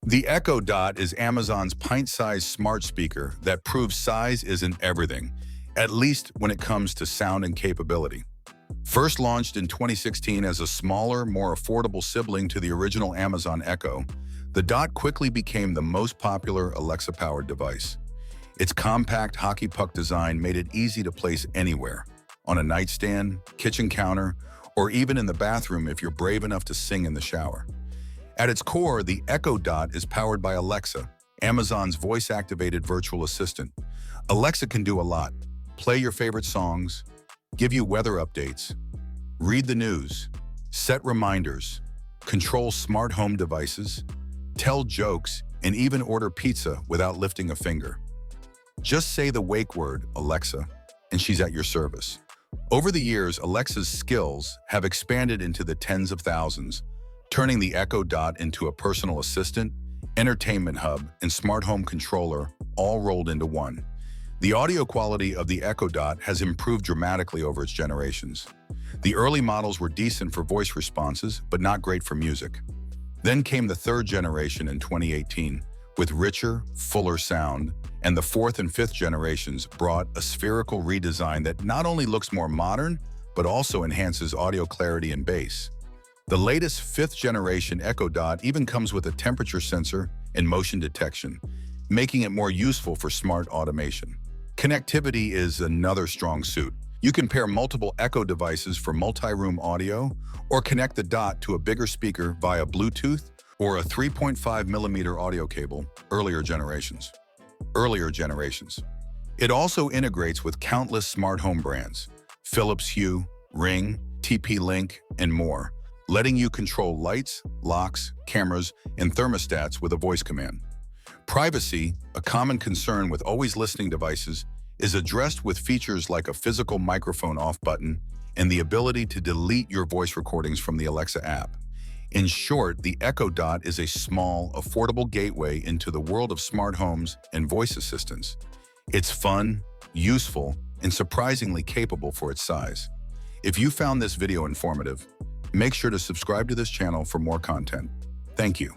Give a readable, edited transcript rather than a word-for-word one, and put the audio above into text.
The Echo Dot is Amazon's pint-sized smart speaker that proves size isn't everything, at least when it comes to sound and capability. First launched in 2016 as a smaller, more affordable sibling to the original Amazon Echo, the Dot quickly became the most popular Alexa-powered device. Its compact hockey puck design made it easy to place anywhere, on a nightstand, kitchen counter, or even in the bathroom if you're brave enough to sing in the shower. At its core, the Echo Dot is powered by Alexa, Amazon's voice-activated virtual assistant. Alexa can do a lot: play your favorite songs, give you weather updates, read the news, set reminders, control smart home devices, tell jokes, and even order pizza without lifting a finger. Just say the wake word, Alexa, and she's at your service. Over the years, Alexa's skills have expanded into the tens of thousands, turning the Echo Dot into a personal assistant, entertainment hub, and smart home controller, all rolled into one. The audio quality of the Echo Dot has improved dramatically over its generations. The early models were decent for voice responses, but not great for music. Then came the third generation in 2018, with richer, fuller sound, and the fourth and fifth generations brought a spherical redesign that not only looks more modern, but also enhances audio clarity and bass. The latest fifth-generation Echo Dot even comes with a temperature sensor and motion detection, making it more useful for smart automation. Connectivity is another strong suit. You can pair multiple Echo devices for multi-room audio, or connect the Dot to a bigger speaker via Bluetooth or a 3.5mm audio cable, earlier generations. It also integrates with countless smart home brands, Philips Hue, Ring, TP-Link, and more, letting you control lights, locks, cameras, and thermostats with a voice command. Privacy, a common concern with always listening devices, is addressed with features like a physical microphone off button and the ability to delete your voice recordings from the Alexa app. In short, the Echo Dot is a small, affordable gateway into the world of smart homes and voice assistants. It's fun, useful, and surprisingly capable for its size. If you found this video informative, make sure to subscribe to this channel for more content. Thank you.